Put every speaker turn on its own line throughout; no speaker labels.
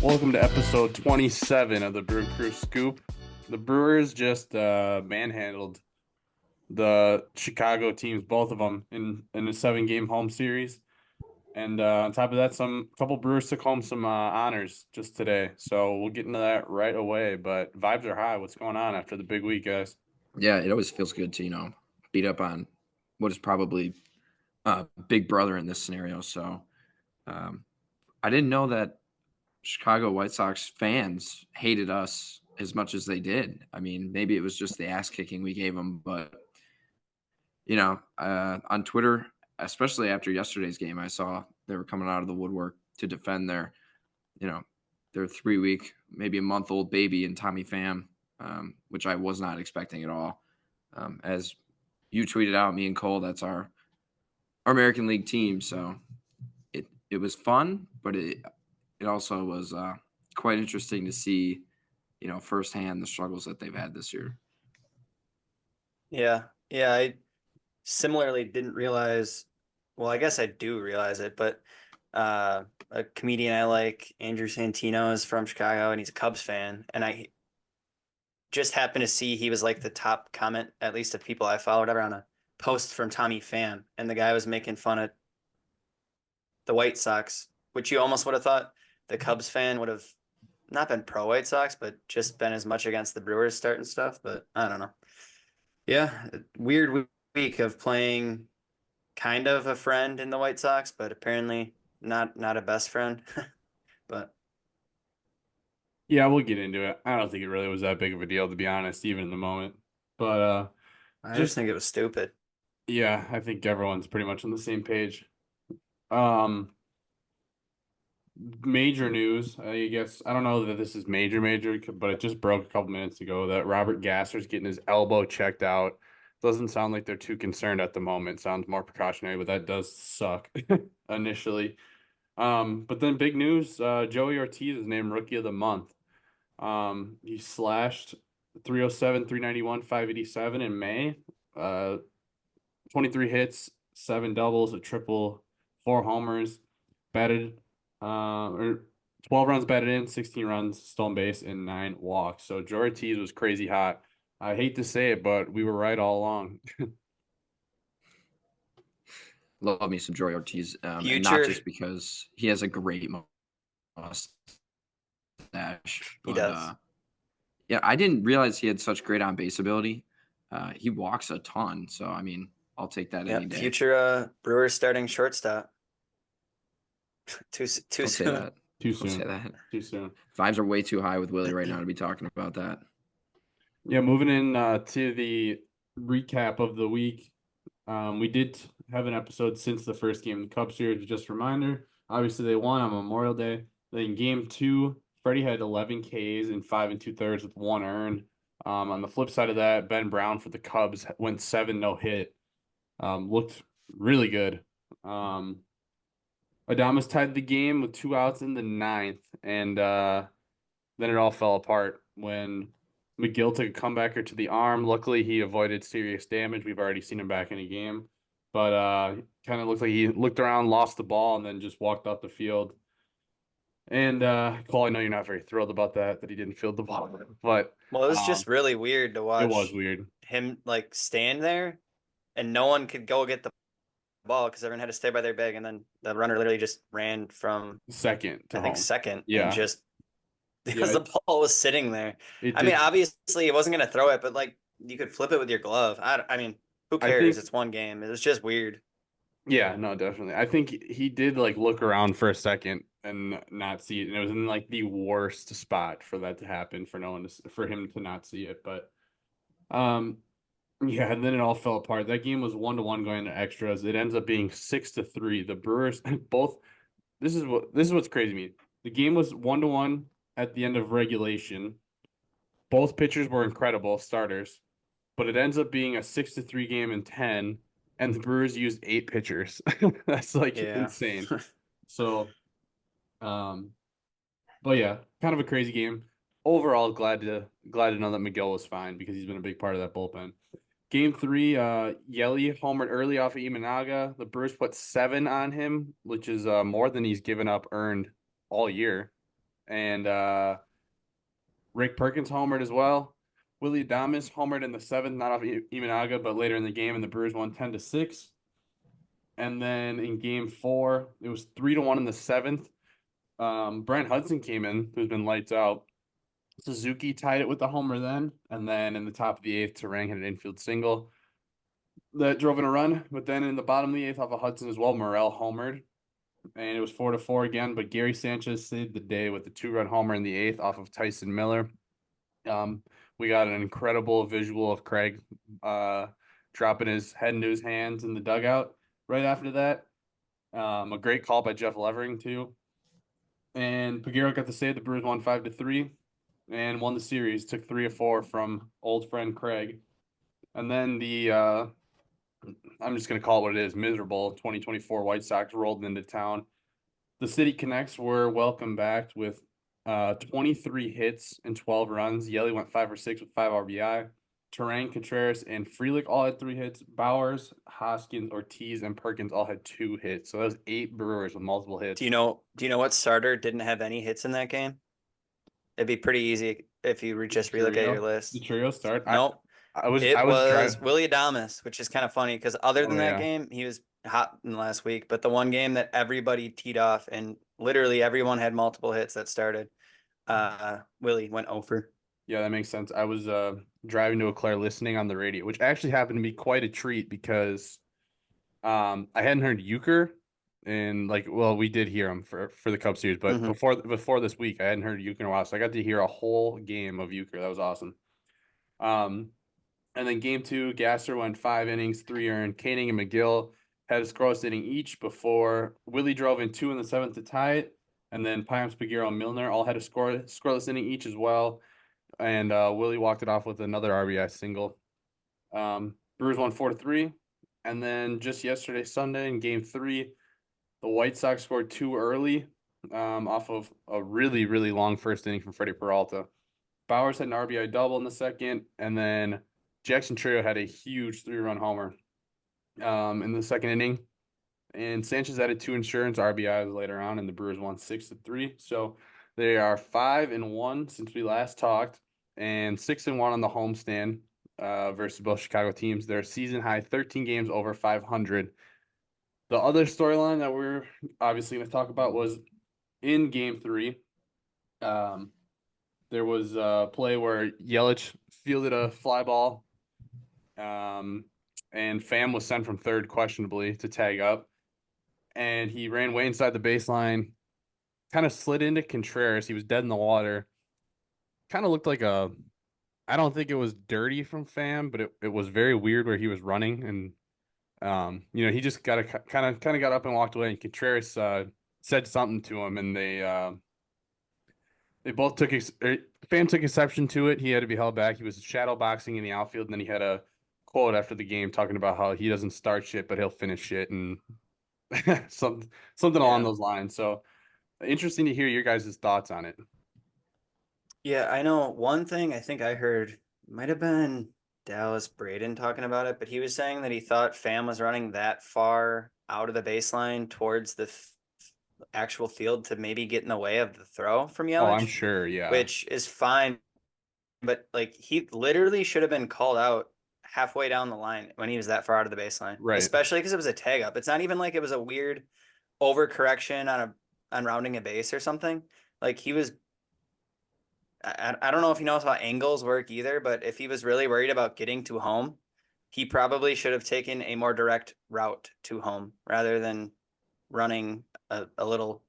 Welcome to episode 27 of the Brew Crew Scoop. The Brewers just manhandled the Chicago teams, both of them, in a 7-game home series. And on top of that, couple Brewers took home some honors just today. So we'll get into that right away. But vibes are high. What's going on after the big week, guys?
Yeah, it always feels good to, beat up on what is probably big brother in this scenario. So I didn't know that Chicago White Sox fans hated us as much as they did. I mean, maybe it was just the ass kicking we gave them, but on Twitter, especially after yesterday's game, I saw they were coming out of the woodwork to defend you know, their 3-week, maybe a month-old baby in Tommy Pham, which I was not expecting at all. As you tweeted out, me and Cole, that's our American League team. So it was fun, but it also was quite interesting to see, firsthand the struggles that they've had this year.
Yeah. I similarly didn't realize, well, I guess I do realize it, but a comedian I like, Andrew Santino, is from Chicago and he's a Cubs fan. And I just happened to see he was like the top comment, at least of people I followed ever, on a post from Tommy Pham. And the guy was making fun of the White Sox, which you almost would have thought the Cubs fan would have not been pro White Sox, but just been as much against the Brewers starting stuff. But I don't know. Yeah, weird week of playing kind of a friend in the White Sox, but apparently not a best friend. But
Yeah, we'll get into it. I don't think it really was that big of a deal, to be honest, even in the moment. But
I just think it was stupid.
yeah, I think everyone's pretty much on the same page. Um, Major news, I guess. I don't know that this is major, but it just broke a couple minutes ago that Robert Gasser's getting his elbow checked out. Doesn't sound like they're too concerned at the moment. Sounds more precautionary, but that does suck initially. But then big news, Joey Ortiz is named Rookie of the Month. He slashed 307, 391, 587 in May. 23 hits, 7 doubles, a triple, 4 homers, batted or 12 runs batted in, 16 runs, stolen base, and 9 walks. So Joe Ortiz was crazy hot. I hate to say it, but we were right all along.
Love me some Joey Ortiz, and not
Future,
just because he has a great mustache.
he
But
does.
yeah, I didn't realize he had such great on base ability. He walks a ton, so I mean, I'll take that any
Yeah,
day.
future Brewers starting shortstop. Too
Don't say
soon.
that.
Too
Don't say
soon.
that.
Too soon.
Vibes are way too high with Willie right now to be talking about that.
Yeah, moving in to the recap of the week. We did have an episode since the first game of the Cup Series. Just a reminder, obviously they won on Memorial Day. Then game 2, Freddie had 11 Ks in 5 2/3 with 1 earned. On the flip side of that, Ben Brown for the Cubs went 7 no hit. Looked really good. Adames tied the game with 2 outs in the 9th, and then it all fell apart when McGill took a comebacker to the arm. Luckily, he avoided serious damage. We've already seen him back in a game, but kind of looked like he looked around, lost the ball, and then just walked off the field. And Cole, I know you're not very thrilled about that he didn't field the ball, but
Well, it was just really weird to
it was
watch
weird.
him like stand there and no one could go get the ball because everyone had to stay by their bag, and then the runner literally just ran from
Second to
I think
home.
second and
Yeah.
just because
Yeah,
the ball was sitting there.
it
I mean,
did.
obviously, he wasn't going to throw it, but like you could flip it with your glove. I mean, who
I
cares?
think,
It's one game. It was just weird.
yeah, no, definitely. I think he did like look around for a second and not see it, and it was in like the worst spot for that to happen for no one to for him to not see it. But yeah, and then it all fell apart. That game was 1-1 going to extras. It ends up being 6-3. The Brewers both. This is what's crazy to me. The game was 1-1 at the end of regulation. Both pitchers were incredible starters, but it ends up being a 6-3 game in 10, and the Brewers used 8 pitchers. That's like
Yeah.
insane. So, but yeah, kind of a crazy game. Overall, glad to know that Miguel was fine because he's been a big part of that bullpen. Game 3, Yelich homered early off of Imanaga. The Brewers put 7 on him, which is more than he's given up earned all year. And Rick Perkins homered as well. Willy Adames homered in the seventh, not off Imanaga, but later in the game, and the Brewers won 10-6. And then in game four, it was 3-1 in the seventh. Brent Hudson came in, who's been lights out. Suzuki tied it with the homer then, and then in the top of the eighth, Terang had an infield single that drove in a run. But then in the bottom of the eighth, off of Hudson as well, Morel homered, and it was 4-4 again. But Gary Sanchez saved the day with the 2-run homer in the eighth off of Tyson Miller. We got an incredible visual of Craig dropping his head into his hands in the dugout right after that. A great call by Jeff Levering too. And Peguero got to save. The Brewers won 5-3 and won the series. Took 3 of 4 from old friend Craig. And then the I'm just gonna call it what it is, miserable 2024 White Sox rolled into town. The City Connects were welcome back with 23 hits and 12 runs. Yelich went 5 for 6 with 5 RBI. Terang, Contreras, and Frelick all had 3 hits. Bowers, Hoskins, Ortiz, and Perkins all had 2 hits. So that was 8 Brewers with multiple hits.
Do you know what starter didn't have any hits in that game? It'd be pretty easy if you just relook at your list.
The trio start.
Nope.
I was
driving Willy Adames, which is kind of funny because other than that
yeah.
game, he was hot in the last week. But the one game that everybody teed off and literally everyone had multiple hits that started, Willy went over.
Yeah, that makes sense. I was driving to Eau Claire listening on the radio, which actually happened to be quite a treat because I hadn't heard Euchre, and we did hear him for the Cup Series, but before this week I hadn't heard Euchre in a while, so I got to hear a whole game of Euchre. That was awesome. And then game 2, Gasser went 5 innings, 3 earned. Koenig and McGill had a scoreless inning each before Willie drove in 2 in the 7th to tie it, and then Payams, Peguero, and Milner all had a scoreless inning each as well. And Willie walked it off with another RBI single. Brewers won 4-3. And then just yesterday, Sunday, in game 3, the White Sox scored 2 early off of a really, really long first inning from Freddie Peralta. Bowers had an RBI double in the second, and then Jackson Trio had a huge 3-run homer in the second inning. And Sanchez added 2 insurance RBIs later on, and the Brewers won 6-3. So they are 5-1 since we last talked, and 6-1 on the homestand versus both Chicago teams. They're season high 13 games over 500. The other storyline that we're obviously going to talk about was in game 3. There was a play where Yelich fielded a fly ball, and Pham was sent from third questionably to tag up, and he ran way inside the baseline, kind of slid into Contreras. He was dead in the water. Kind of looked like I don't think it was dirty from Pham, but it was very weird where he was running, and he just got kind of got up and walked away, and Contreras said something to him, and they both Pham took exception to it. He had to be held back. He was shadow boxing in the outfield, and then he had a quote after the game talking about how he doesn't start shit, but he'll finish shit, and something along those lines. So interesting to hear your guys' thoughts on it.
Yeah, I know one thing I think I heard might have been Dallas Braden talking about it, but he was saying that he thought Pham was running that far out of the baseline towards the actual field to maybe get in the way of the throw from Yelich.
Oh, I'm sure, yeah.
Which is fine, but he literally should have been called out halfway down the line when he was that far out of the baseline.
Right.
Especially because it was a tag up. It's not even like it was a weird overcorrection on rounding a base or something. He was. I don't know if he knows how angles work either, but if he was really worried about getting to home, he probably should have taken a more direct route to home rather than running a little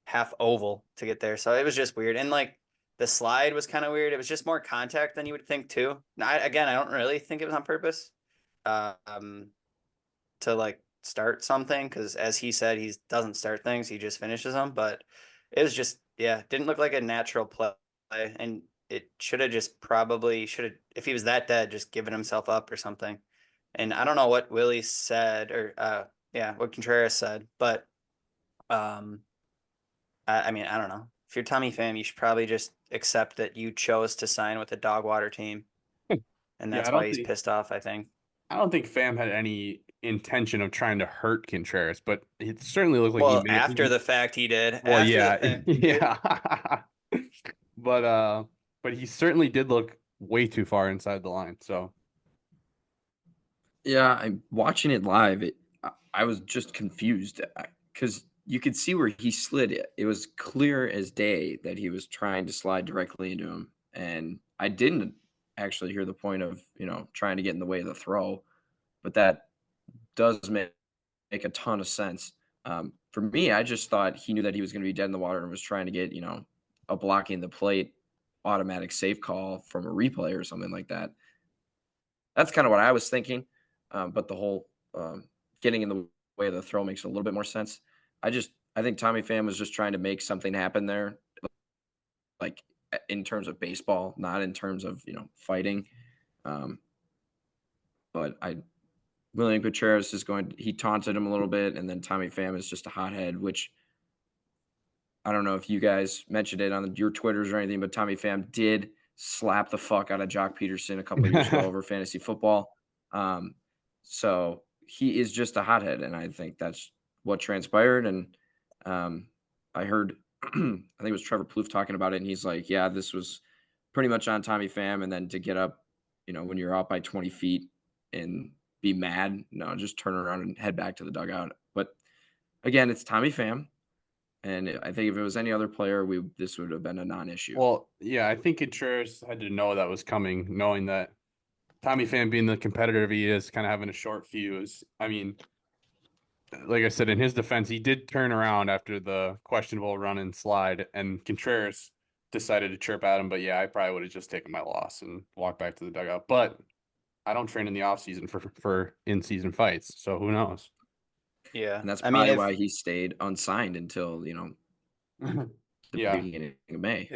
half oval to get there. So it was just weird. And the slide was kind of weird. It was just more contact than you would think too. Now, I don't really think it was on purpose to start something, because as he said, he doesn't start things, he just finishes them. But it was just, didn't look like a natural play. And it should have if he was that dead, just given himself up or something. And I don't know what Willie said or what Contreras said, but I mean, I don't know. If you're Tommy Pham, you should probably just accept that you chose to sign with the dog water team, and that's why he's pissed off, I think.
I don't think Pham had any intention of trying to hurt Contreras, but it certainly looked like
after the fact he did.
Well, yeah. but he certainly did look way too far inside the line. So
Yeah, I'm watching it live. I was just confused because you could see where he slid it. It was clear as day that he was trying to slide directly into him. And I didn't actually hear the point of, trying to get in the way of the throw, but that does make a ton of sense. For me, I just thought he knew that he was going to be dead in the water and was trying to get, a blocking the plate automatic safe call from a replay or something like that. That's kind of what I was thinking. But the whole getting in the way of the throw makes a little bit more sense. I think Tommy Pham was just trying to make something happen there, like in terms of baseball, not in terms of fighting. But William Contreras he taunted him a little bit, and then Tommy Pham is just a hothead, which I don't know if you guys mentioned it on your Twitters or anything, but Tommy Pham did slap the fuck out of Jock Peterson a couple of years ago over fantasy football. So he is just a hothead, and I think that's what transpired. And I heard, I think it was Trevor Plouffe talking about it, and he's like, yeah, this was pretty much on Tommy Pham. And then to get up, when you're out by 20 feet and be mad, no, just turn around and head back to the dugout. But again, it's Tommy Pham. And I think if it was any other player, this would have been a non-issue.
well, yeah, I think Contreras had to know that was coming, knowing that Tommy Pham being the competitor he is, kind of having a short fuse. I mean, like I said, in his defense, he did turn around after the questionable run and slide, and Contreras decided to chirp at him. But yeah, I probably would have just taken my loss and walked back to the dugout. But I don't train in the off season for in season fights, so who knows?
Yeah,
And that's probably why he stayed unsigned until the
Yeah.
beginning of May.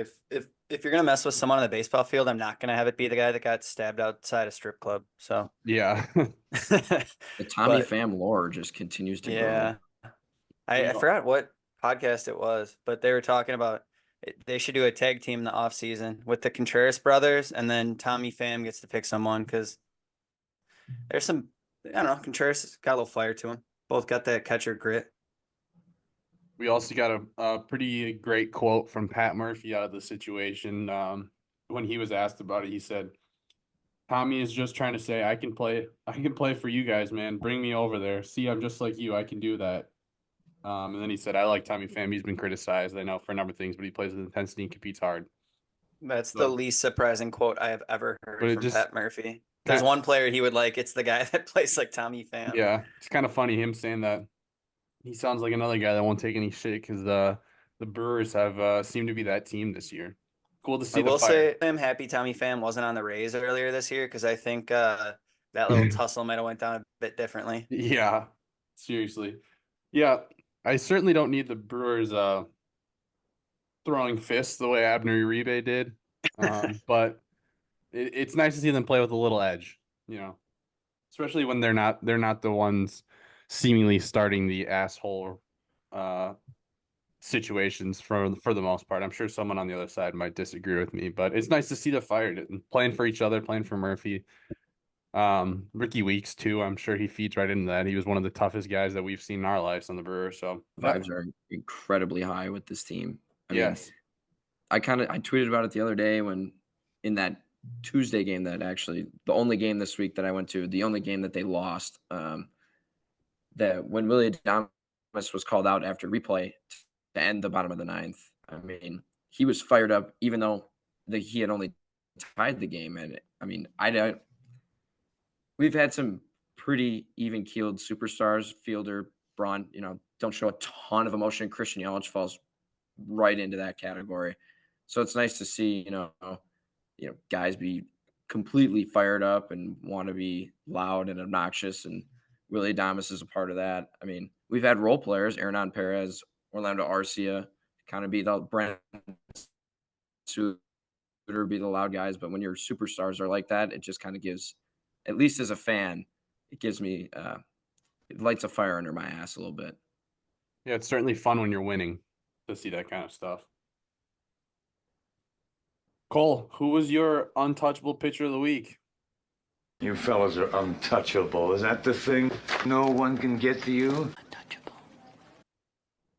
If you're gonna mess with someone on the baseball field, I'm not gonna have it be the guy that got stabbed outside a strip club. So
Yeah.
The Tommy Pham lore just continues to grow.
I forgot what podcast it was, but they were talking about they should do a tag team in the off season with the Contreras brothers, and then Tommy Pham gets to pick someone because there's some, I don't know, Contreras got a little fire to him. Both got that catcher grit.
We also got a pretty great quote from Pat Murphy out of the situation. When he was asked about it, he said, Tommy is just trying to say, I can play for you guys, man. Bring me over there. See, I'm just like you. I can do that. And then he said, I like Tommy Pham. He's been criticized, I know, for a number of things, but he plays with intensity and competes hard.
That's the least surprising quote I have ever heard from Pat Murphy. There's one player he would like. It's the guy that plays like Tommy Pham.
Yeah, it's kind of funny him saying that. He sounds like another guy that won't take any shit because the Brewers have seemed to be that team this year. Cool to see.
I will say I'm happy Tommy Pham wasn't on the Rays earlier this year because I think that little tussle might have went down a bit differently.
Yeah, seriously. Yeah, I certainly don't need the Brewers throwing fists the way Abner Uribe did, but it's nice to see them play with a little edge, especially when they're not the ones seemingly starting the asshole situations for the most part. I'm sure someone on the other side might disagree with me, but it's nice to see the fire and playing for each other, playing for Murphy. Rickie Weeks too. I'm sure he feeds right into that. He was one of the toughest guys that we've seen in our lives on the Brewers. So
vibes are incredibly high with this team.
Yes.
I tweeted about it the other day when in that Tuesday game that actually the only game this week that I went to, the only game that they lost, that when Willy Adames was called out after replay to end the bottom of the ninth, I mean, he was fired up even though he had only tied the game. And I mean, we've had some pretty even-keeled superstars, Fielder, Braun, don't show a ton of emotion. Christian Yelich falls right into that category. So it's nice to see, guys be completely fired up and want to be loud and obnoxious, and Willy Adames is a part of that. I mean, we've had role players, Hernan Perez, Orlando Arcia, kind of be the Brent Suter, be the loud guys. But when your superstars are like that, it just kind of gives, at least as a fan, it gives me, it lights a fire under my ass a little bit.
Yeah, it's certainly fun when you're winning to see that kind of stuff. Cole, who was your untouchable pitcher of the week?
You fellas are untouchable. Is that the thing? No one can get to you?
Untouchable.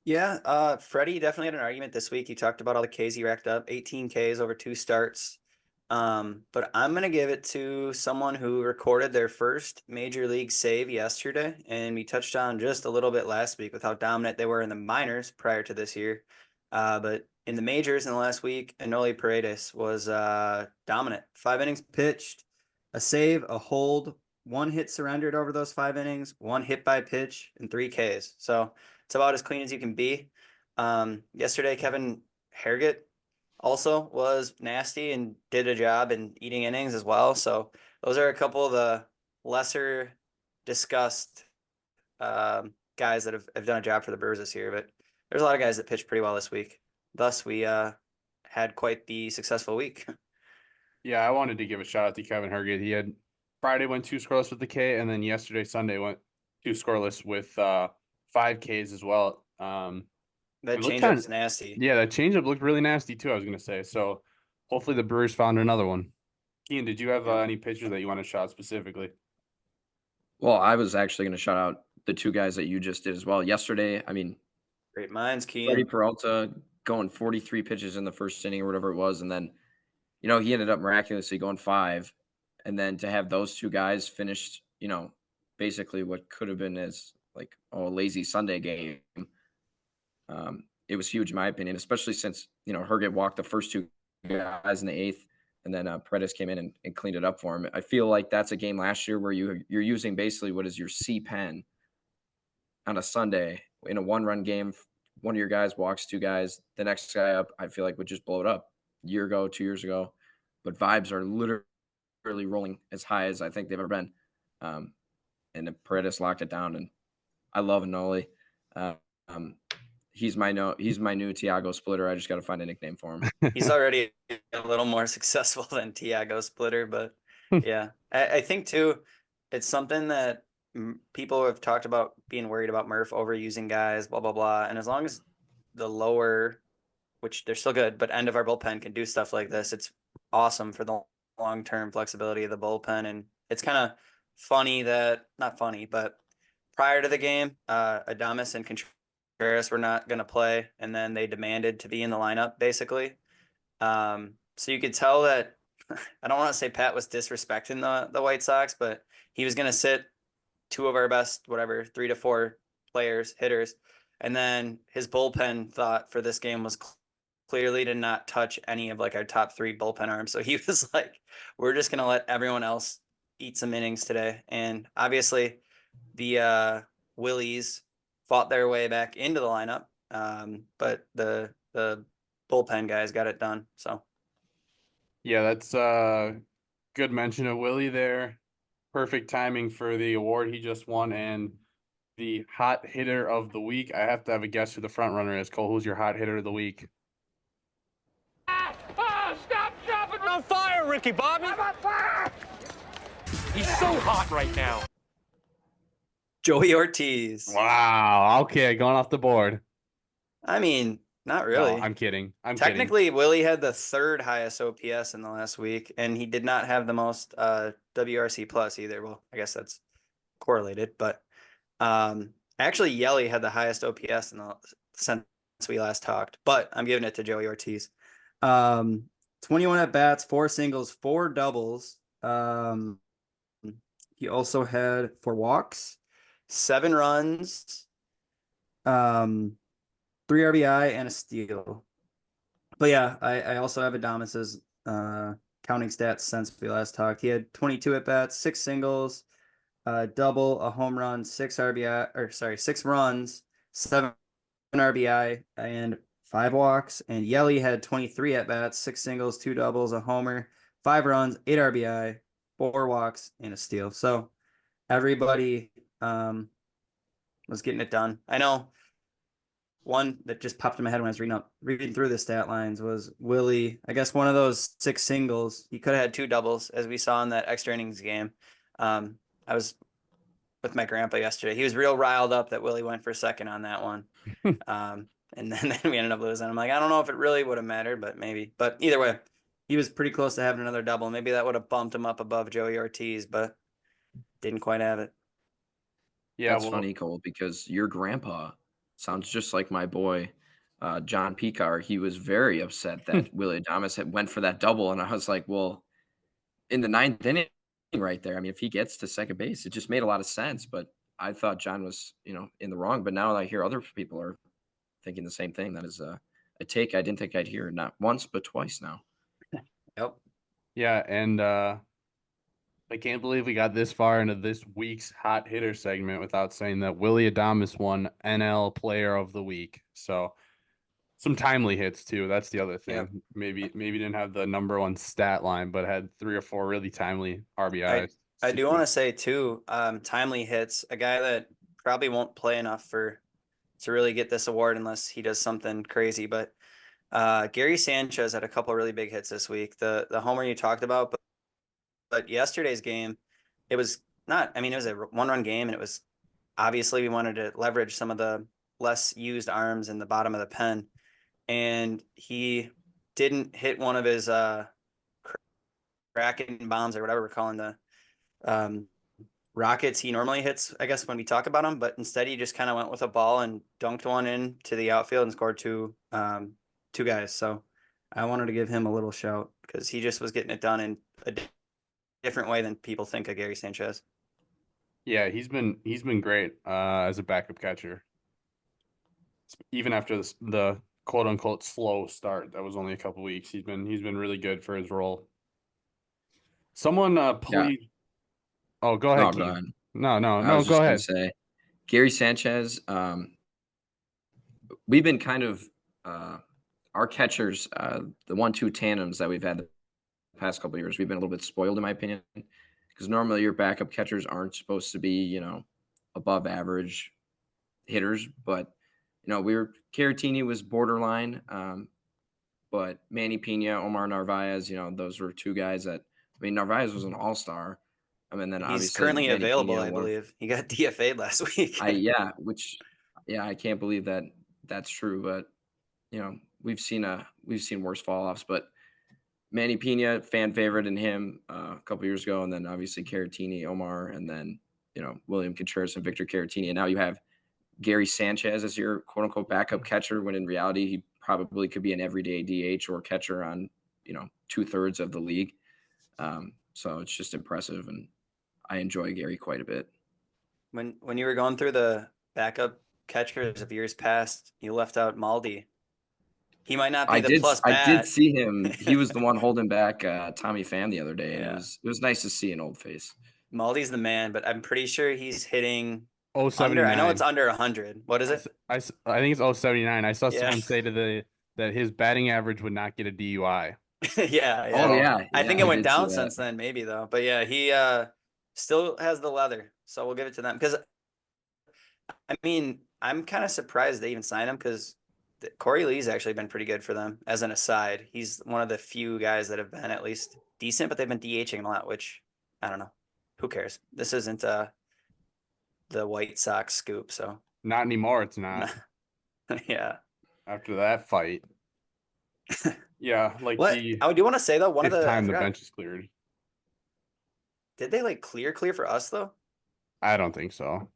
Yeah, Freddie definitely had an argument this week. He talked about all the Ks he racked up, 18 Ks over 2 starts. But I'm gonna give it to someone who recorded their first major league save yesterday, and we touched on just a little bit last week with how dominant they were in the minors prior to this year. But in the majors in the last week, Enoli Paredes was dominant. 5 innings pitched, a save, a hold, 1 hit surrendered over those 5 innings, 1 hit by pitch, and 3 Ks. So it's about as clean as you can be. Yesterday, Kevin Herget also was nasty and did a job in eating innings as well. So those are a couple of the lesser discussed guys that have done a job for the Brewers this year. But there's a lot of guys that pitched pretty well this week. Thus, we had quite the successful week.
Yeah, I wanted to give a shout out to Kevin Herget. He had Friday went 2 scoreless with the K, and then yesterday, Sunday, went 2 scoreless with 5 Ks as well.
That
It looked
changeup
kinda-
was nasty.
Yeah, that changeup looked really nasty too, I was gonna say. So hopefully the Brewers found another one. Ian, did you have any pitchers that you want to shout out specifically?
Well, I was actually going to shout out the 2 guys that you just did as well. Yesterday, I mean,
Great minds,
Freddie
Keen.
Peralta going 43 pitches in the first inning or whatever it was, and then, he ended up miraculously going 5, and then to have those 2 guys finished, basically what could have been as like a lazy Sunday game. It was huge in my opinion, especially since Herget walked the first 2 guys in the 8th, and then Paredes came in and cleaned it up for him. I feel like that's a game last year where you're using basically what is your C pen on a Sunday in a 1-run game. One of your guys walks 2 guys, the next guy up, I feel like would just blow it up a year ago, 2 years ago. But vibes are literally rolling as high as I think they've ever been. And then Paredes locked it down, and I love Enoli. He's my new Tiago Splitter. I just got to find a nickname for him.
He's already a little more successful than Tiago Splitter, but yeah, I think too, it's something that people have talked about being worried about Murph overusing guys, blah, blah, blah. And as long as the lower, which they're still good, but end of our bullpen can do stuff like this, it's awesome for the long-term flexibility of the bullpen. And it's kind of funny that, not funny, but prior to the game, Adames and Contreras were not going to play, and then they demanded to be in the lineup, basically. So you could tell that I don't want to say Pat was disrespecting the White Sox, but he was going to sit 2 of our best, 3 to 4 players, hitters, and then his bullpen thought for this game was clearly to not touch any of like our top 3 bullpen arms. So he was like, "We're just going to let everyone else eat some innings today," and obviously the Willies fought their way back into the lineup, but the bullpen guys got it done. So
Yeah, that's good mention of Willie there. Perfect timing for the award he just won and the hot hitter of the week. I have to have a guess who the front runner is. Cole, who's your hot hitter of the week?
Stop dropping on fire, Rickie Bobby. I'm on fire. He's so hot right now.
Joey Ortiz.
Wow. Okay, going off the board.
I mean, not really.
No, I'm kidding.
Technically, Willie had the 3rd highest OPS in the last week, and he did not have the most WRC plus either. Well, I guess that's correlated, but actually, Yelich had the highest OPS since we last talked. But I'm giving it to Joey Ortiz. 21 at bats, 4 singles, 4 doubles. He also had 4 walks, 7 runs, 3 RBI, and a steal. But yeah, I also have Adames's counting stats since we last talked. He had 22 at bats, 6 singles, double, a home run, 6 runs, 7 RBI, and 5 walks. And Yelich had 23 at bats, 6 singles, 2 doubles, a homer, 5 runs, 8 RBI, 4 walks, and a steal. So everybody was getting it done. I know one that just popped in my head when I was reading through the stat lines was Willie. I guess one of those 6 singles, he could have had 2 doubles, as we saw in that extra innings game. I was with my grandpa yesterday. He was real riled up that Willie went for second on that one. And then we ended up losing. I'm like, I don't know if it really would have mattered, but maybe. But either way, he was pretty close to having another double. Maybe that would have bumped him up above Joey Ortiz, but didn't quite have it.
Yeah, that's funny, Cole, because your grandpa sounds just like my boy, John Picar. He was very upset that Willy Adames had went for that double, and I was like, well, in the ninth inning right there, I mean, if he gets to second base, it just made a lot of sense. But I thought John was, in the wrong. But now I hear other people are thinking the same thing. That is a take I didn't think I'd hear not once but twice now.
Yep.
Yeah, and I can't believe we got this far into this week's hot hitter segment without saying that Willy Adames won NL Player of the Week. So some timely hits too. That's the other thing.
Yep.
Maybe didn't have the number one stat line, but had 3 or 4 really timely RBIs.
I do want to say too, timely hits, a guy that probably won't play enough to really get this award unless he does something crazy. But Gary Sanchez had a couple of really big hits this week. The homer you talked about, but yesterday's game, it was not. I mean, it was a 1-run game, and it was obviously we wanted to leverage some of the less used arms in the bottom of the pen, and he didn't hit one of his cracking bombs or whatever we're calling the rockets he normally hits, I guess, when we talk about him. But instead, he just kind of went with a ball and dunked one into the outfield and scored two guys. So I wanted to give him a little shout because he just was getting it done in a different way than people think of Gary Sanchez.
Yeah, he's been great as a backup catcher. Even after the quote unquote slow start, that was only a couple weeks. He's been really good for his role. Someone please. Yeah. Oh, go ahead, Keith.
Go ahead.
No,
go
ahead.
Say, Gary Sanchez. We've been kind of our catchers, the 1-2 tandems that we've had the past couple of years. We've been a little bit spoiled, in my opinion, because normally your backup catchers aren't supposed to be, above average hitters. But Caratini was borderline, but Manny Pena, Omar Narvaez, those were 2 guys that. I mean, Narvaez was an all-star. I mean, then
he's currently
Manny
available,
Pena
I believe. He got DFA'd last week.
I can't believe that that's true. But we've seen worse fall-offs. But Manny Pena, fan favorite in him a couple years ago, and then obviously Caratini, Omar, and then William Contreras and Victor Caratini, and now you have Gary Sanchez as your quote-unquote backup catcher, when in reality he probably could be an everyday DH or catcher on 2/3 of the league. So it's just impressive, and I enjoy Gary quite a bit.
When you were going through the backup catchers of years past, you left out Maldi. He might not be plus bat.
I did see him. He was the one holding back Tommy Pham the other day, and it was nice to see an old face.
Maldi's the man, but I'm pretty sure he's hitting
079.
I know it's under 100. What is it?
I think it's 079. I saw someone say that his batting average would not get a DUI.
Yeah.
Oh yeah.
I think it went down since then, maybe though. But yeah, he still has the leather, so we'll give it to them. Because I mean, I'm kind of surprised they even signed him, because Corey Lee's actually been pretty good for them. As an aside, he's one of the few guys that have been at least decent, but they've been DHing him a lot, which I don't know. Who cares? This isn't the White Sox scoop, so
not anymore. It's not.
Yeah.
After that fight. Yeah, like
what? I do want to say though, one of the
time the bench is cleared.
Did they clear for us though?
I don't think so.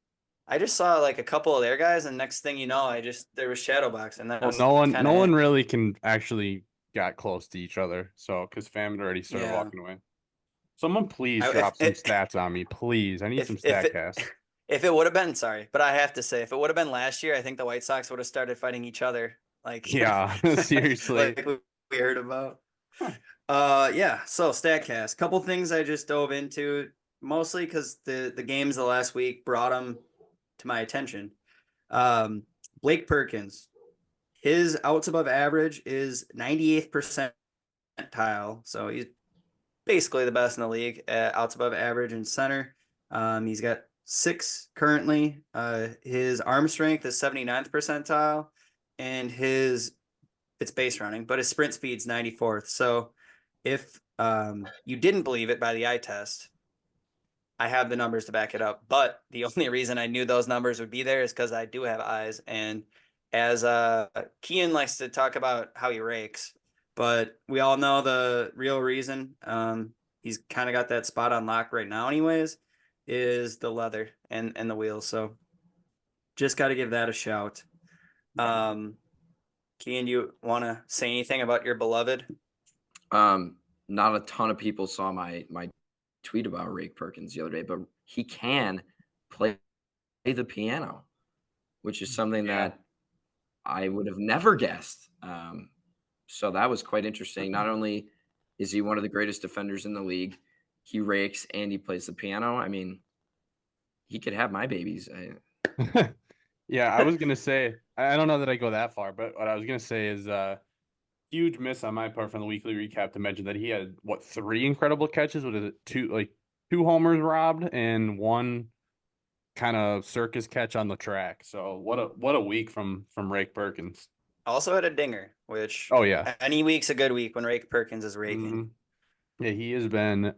I just saw a couple of their guys, and next thing you know, there was shadow box, and that was
no one really can actually got close to each other. So because Pham had already started walking away. Someone please drop some stats on me, please. I need some Statcast.
If it would have been, sorry, but I have to say, if it would have been last year, I think the White Sox would have started fighting each other.
Yeah, seriously.
We heard about. Yeah. So Statcast, couple things I just dove into, mostly because the games the last week brought them to my attention. Blake Perkins, his outs above average is 98th percentile, so he's basically the best in the league at outs above average in center. He's got 6 currently. His arm strength is 79th percentile, and it's base running, but his sprint speed's 94th. So if you didn't believe it by the eye test, I have the numbers to back it up. But the only reason I knew those numbers would be there is because I do have eyes. And as Kian likes to talk about how he rakes, but we all know the real reason he's kind of got that spot on lock right now anyways, is the leather and the wheels. So just got to give that a shout. Kian, do you want to say anything about your beloved?
Not a ton of people saw my tweet about Rake Perkins the other day, but he can play the piano, which is something that I would have never guessed. So that was quite interesting. Not only is he one of the greatest defenders in the league, he rakes and he plays the piano. I mean, he could have my babies.
Yeah, I was gonna say I don't know that I go that far, but what I was gonna say is huge miss on my part from the weekly recap to mention that he had what 3 incredible catches? What is it? 2 homers robbed and 1 kind of circus catch on the track. So what a week from Rake Perkins.
Also had a dinger, which
Oh yeah.
any week's a good week when Rake Perkins is raking.
Mhm. Yeah, he has been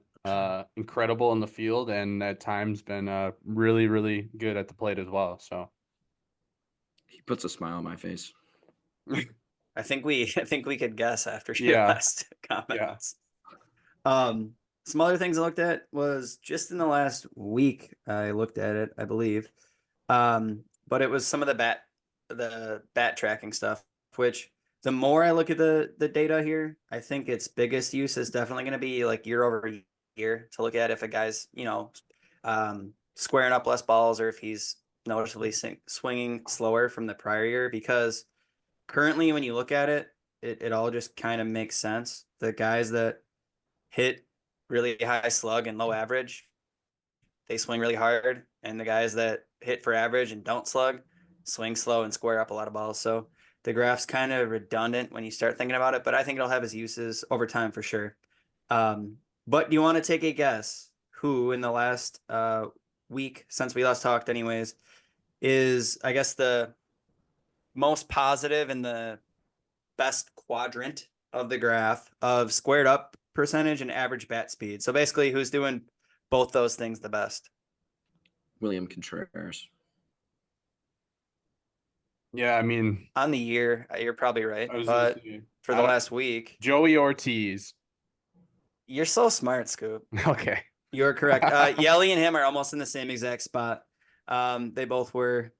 incredible in the field and at times been really, really good at the plate as well. So
He puts a smile on my face.
I think we could guess after your
Yeah.
last comments. Yeah. Some other things I looked at was just in the last week. I looked at it, I believe. But it was some of the bat tracking stuff, which the more I look at the data here, I think its biggest use is definitely going to be like year over year to look at if a guy's, squaring up less balls or if he's noticeably swinging slower from the prior year, because currently when you look at it, it all just kind of makes sense. The guys that hit really high slug and low average, they swing really hard, and the guys that hit for average and don't slug swing slow and square up a lot of balls. So the graph's kind of redundant when you start thinking about it, but I think it'll have its uses over time for sure. But do you want to take a guess who in the last week since we last talked anyways is, I guess, the most positive in the best quadrant of the graph of squared up percentage and average bat speed? So basically, who's doing both those things the best?
William Contreras.
yeah, I mean,
On the year, you're probably right,
I was
but
gonna say,
for the last week,
Joey Ortiz.
you're so smart, Scoop.
Okay.
You're correct. Yelich and him are almost in the same exact spot. They both were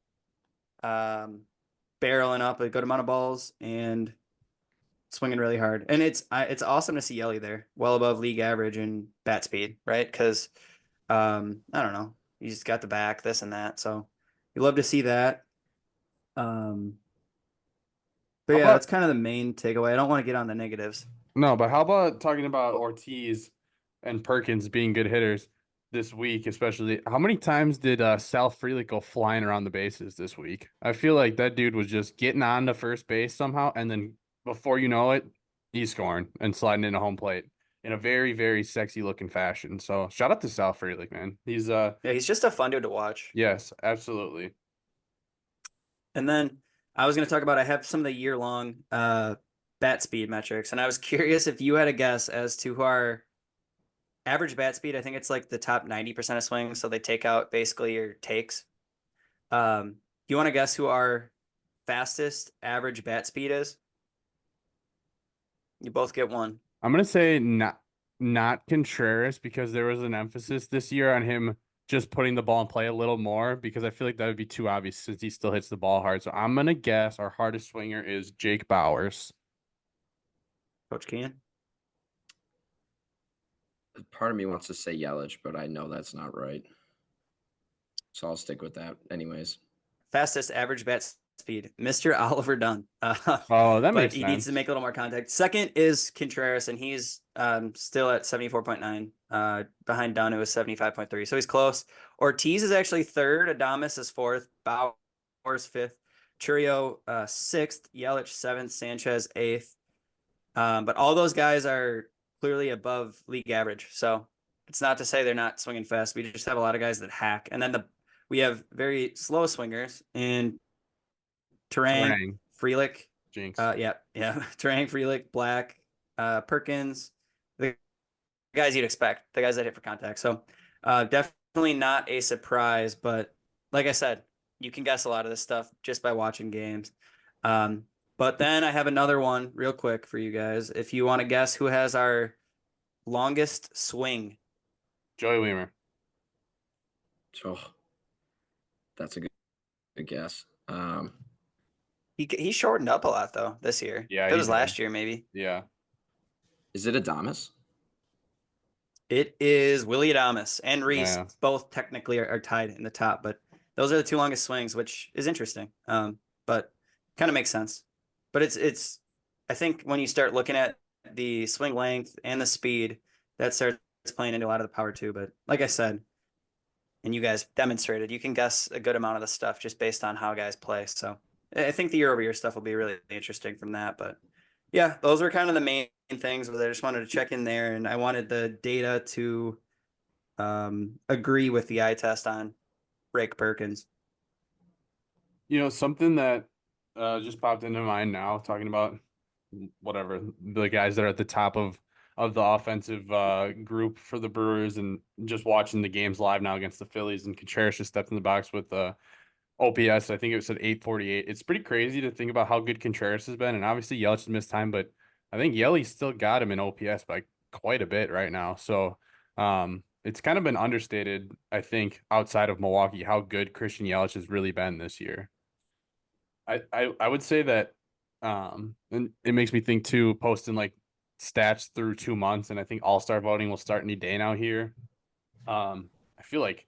barreling up a good amount of balls and swinging really hard. And it's awesome to see Yelich there, well above league average in bat speed, right? Because I don't know, he's got the back, this and that. So you love to see that. But yeah, that's kind of the main takeaway. I don't want to get on the negatives.
No, but how about talking about Ortiz and Perkins being good hitters this week, especially? How many times did Sal Frelick go flying around the bases this week? I feel like that dude was just getting on to first base somehow, and then before you know it, he's scoring and sliding into home plate in a very, very sexy looking fashion. So shout out to Sal Frelick, man. He's
Yeah, he's just a fun dude to watch.
yes, absolutely.
And then I was going to talk about, I have some of the year-long bat speed metrics, and I was curious if you had a guess as to who our average bat speed. I think it's like the top 90% of swings, so they take out basically your takes. You want to guess who our fastest average bat speed is? You both get one.
I'm gonna say not Contreras, because there was an emphasis this year on him just putting the ball in play a little more, because I feel like that would be too obvious since he still hits the ball hard. So I'm gonna guess our hardest swinger is Jake Bauers.
Coach Kean?
Part of me wants to say Yelich, but I know that's not right. So I'll stick with that anyways.
Fastest average bat speed, Mr. Oliver Dunn.
Oh, that
but
makes
he
sense.
needs to make a little more contact. Second is Contreras, and he's still at 74.9. Behind Dunn, it was 75.3. So he's close. Ortiz is actually third. Adames is fourth. Bauer's fifth. Churio sixth. Yelich seventh. Sanchez eighth. But all those guys are clearly above league average. So it's not to say they're not swinging fast. We just have a lot of guys that hack. And then we have very slow swingers in Terang, Frelick.
Jinx.
Yeah. Terang, Frelick, Black, Perkins, the guys you'd expect, the guys that hit for contact. So definitely not a surprise, but like I said, you can guess a lot of this stuff just by watching games. But then I have another one real quick for you guys. If you want to guess who has our longest swing.
Joey Weimer.
Oh, that's a good guess.
He shortened up a lot though this year.
Yeah,
That
he
was
did.
last year maybe.
Yeah.
Is it Adames?
It is Willy Adames and Reese.
Yeah.
Both technically are tied in the top, but those are the two longest swings, which is interesting. But kind of makes sense. But it's I think when you start looking at the swing length and the speed, that starts playing into a lot of the power too. But like I said, and you guys demonstrated, you can guess a good amount of the stuff just based on how guys play. So I think the year-over-year stuff will be really interesting from that. But yeah, those were kind of the main things. But I just wanted to check in there, and I wanted the data to agree with the eye test on Rake Perkins.
Something that just popped into mind now, talking about whatever the guys that are at the top of the offensive group for the Brewers, and just watching the games live now against the Phillies, and Contreras just stepped in the box with OPS. I think it was at 848. It's pretty crazy to think about how good Contreras has been, and obviously Yelich has missed time, but I think Yelich still got him in OPS by quite a bit right now. So it's kind of been understated, I think, outside of Milwaukee, how good Christian Yelich has really been this year. I would say that and it makes me think too, posting like stats through 2 months, and I think all-star voting will start any day now here. I feel like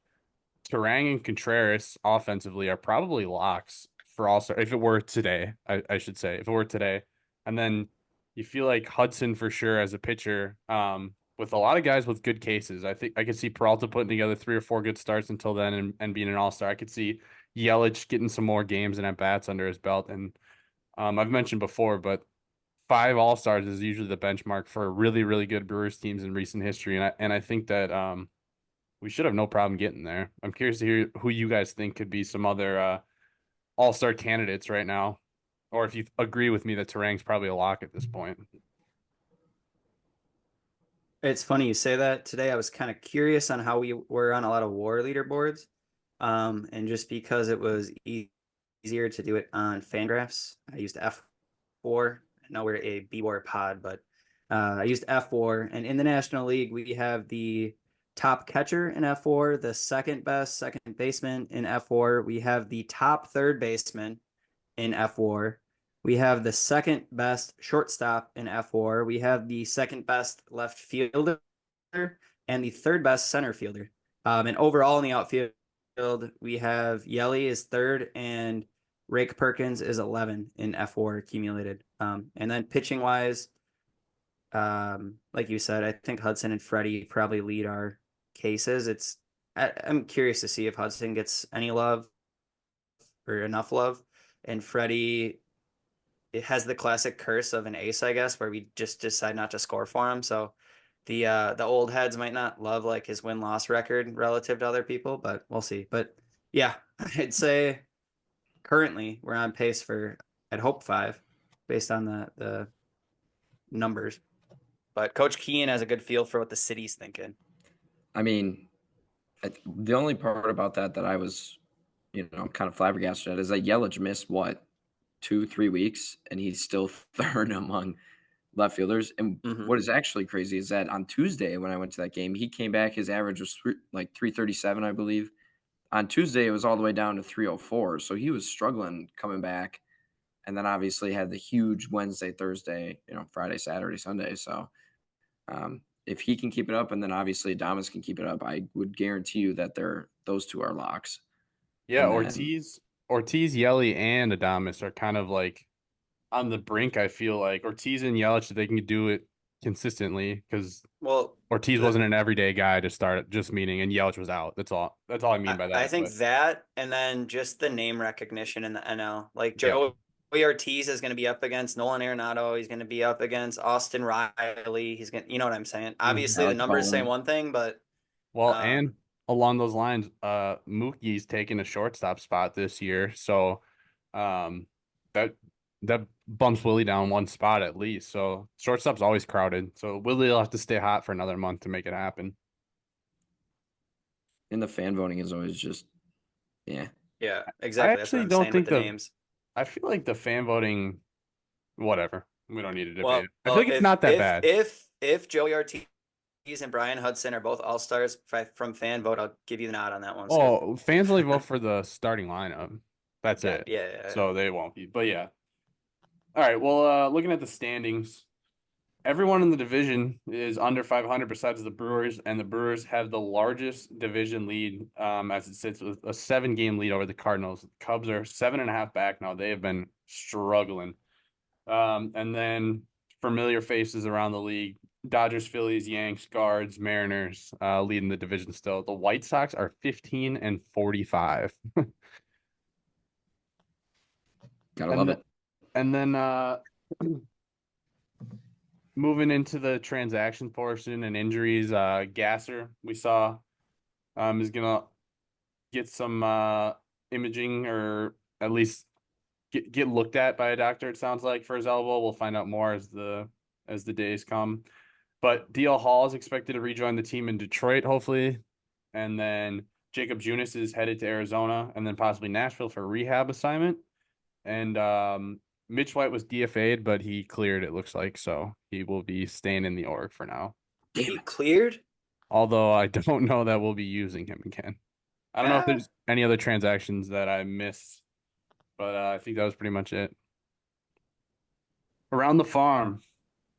Turang and Contreras offensively are probably locks for all-star if it were today, I should say, if it were today. And then you feel like Hudson for sure as a pitcher, with a lot of guys with good cases. I think I could see Peralta putting together 3 or 4 good starts until then and being an all-star. I could see Yelich getting some more games and at-bats under his belt. And I've mentioned before, but 5 all-stars is usually the benchmark for really, really good Brewers teams in recent history. And I think that we should have no problem getting there. I'm curious to hear who you guys think could be some other all-star candidates right now, or if you agree with me that Turang's probably a lock at this point.
It's funny you say that. Today I was kind of curious on how we were on a lot of WAR leaderboards, and just because it was easier to do it on Fangraphs, I used F4. I know we're a B-WAR pod, but I used F4. And in the National League, we have the top catcher in F4, the second best second baseman in F4. We have the top third baseman in F4. We have the second best shortstop in F4. We have the second best left fielder and the third best center fielder. And overall in the outfield, we have Yelich is third and Rake Perkins is 11 in F4 accumulated. And then pitching wise, like you said, I think Hudson and Freddie probably lead our cases. I'm curious to see if Hudson gets any love or enough love, and Freddie, it has the classic curse of an ace, I guess, where we just decide not to score for him. So the old heads might not love like his win-loss record relative to other people, but we'll see. But yeah, I'd say currently we're on pace for, I'd hope 5 based on the numbers. But Coach Keane has a good feel for what the city's thinking.
I mean, the only part about that I was, kind of flabbergasted at is that Yelich missed what, 2-3 weeks, and he's still third among left fielders. And what is actually crazy is that on Tuesday, when I went to that game, he came back. His average was like 337, I believe. On Tuesday, it was all the way down to 304. So he was struggling coming back. And then obviously had the huge Wednesday, Thursday, Friday, Saturday, Sunday. So if he can keep it up, and then obviously Adames can keep it up, I would guarantee you that those two are locks.
Yeah, Ortiz, Yelich, and Adames are kind of like on the brink. I feel like Ortiz and Yelich, they can do it consistently because Ortiz wasn't an everyday guy to start, just meaning, and Yelich was out. That's all I mean by that.
I think that, and then just the name recognition in the NL, like Joey Ortiz is going to be up against Nolan Arenado. He's going to be up against Austin Riley. He's going to, you know what I'm saying? Obviously, the numbers say one thing, but
and along those lines, Mookie's taking a shortstop spot this year, so that bumps Willie down 1 spot at least. So shortstop's always crowded. So Willie will have to stay hot for another month to make it happen.
And the fan voting is always just,
yeah, exactly.
I actually don't think the names. I feel like the fan voting, whatever. We don't need to debate it. I feel like it's not that bad.
If Joey Ortiz and Brian Hudson are both all-stars from fan vote, I'll give you the nod on that one.
Oh, fans only vote for the starting lineup. That's it.
Yeah.
So they won't be. But yeah, All right. Well, looking at the standings, everyone in the division is under 500 besides the Brewers, and the Brewers have the largest division lead as it sits with a 7-game lead over the Cardinals. Cubs are 7.5 back now. They have been struggling. And then familiar faces around the league: Dodgers, Phillies, Yanks, Guards, Mariners leading the division still. The White Sox are 15-45.
Gotta love it.
And then moving into the transaction portion and injuries, Gasser, we saw, is gonna get some imaging, or at least get looked at by a doctor, it sounds like, for his elbow. We'll find out more as the days come. But DL Hall is expected to rejoin the team in Detroit, hopefully. And then Jacob Junis is headed to Arizona and then possibly Nashville for a rehab assignment. And Mitch White was DFA'd, but he cleared, it looks like. So he will be staying in the org for now.
He cleared?
Although I don't know that we'll be using him again. I don't know if there's any other transactions that I missed, but I think that was pretty much it. Around the farm.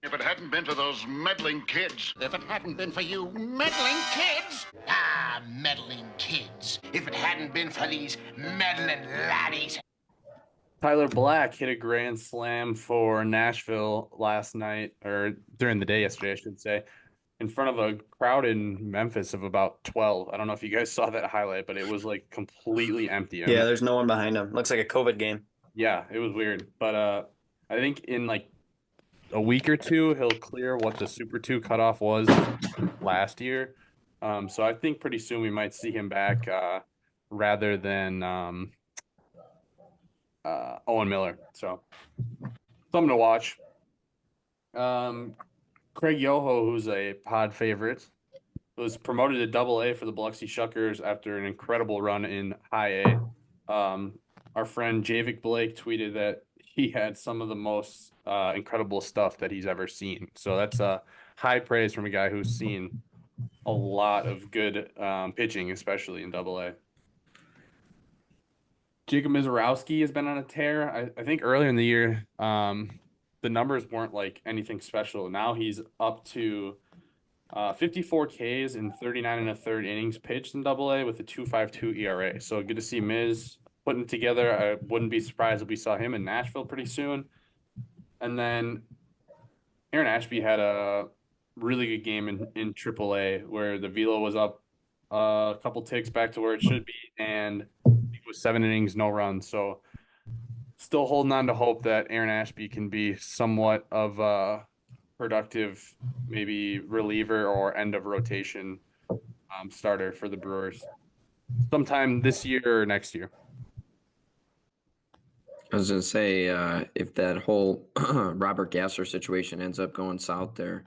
If it hadn't been for those meddling kids.
If it hadn't been for you meddling kids. Ah, meddling kids. If it hadn't been for these meddling laddies.
Tyler Black hit a grand slam for Nashville last night, or during the day yesterday, I should say, in front of a crowd in Memphis of about 12. I don't know if you guys saw that highlight, but it was like completely empty.
Yeah, there's no one behind him. Looks like a COVID game.
Yeah, it was weird. But I think in like a week or two, he'll clear what the Super 2 cutoff was last year. So I think pretty soon we might see him back rather than Owen Miller. So something to watch. Craig Yoho, who's a pod favorite, was promoted to Double-A for the Biloxi Shuckers after an incredible run in High A. Our friend Javik Blake tweeted that he had some of the most incredible stuff that he's ever seen. So that's high praise from a guy who's seen a lot of good pitching, especially in Double-A. Jacob Misiorowski has been on a tear. I think earlier in the year, the numbers weren't like anything special. Now he's up to 54 Ks in 39 1/3 innings pitched in Double-A with a 2.52 ERA. So good to see Miz putting it together. I wouldn't be surprised if we saw him in Nashville pretty soon. And then Aaron Ashby had a really good game in AAA where the velo was up a couple ticks back to where it should be, and it was 7 innings, no runs. So still holding on to hope that Aaron Ashby can be somewhat of a productive, maybe reliever or end of rotation starter for the Brewers sometime this year or next year.
I was going to say, if that whole Robert Gasser situation ends up going south there,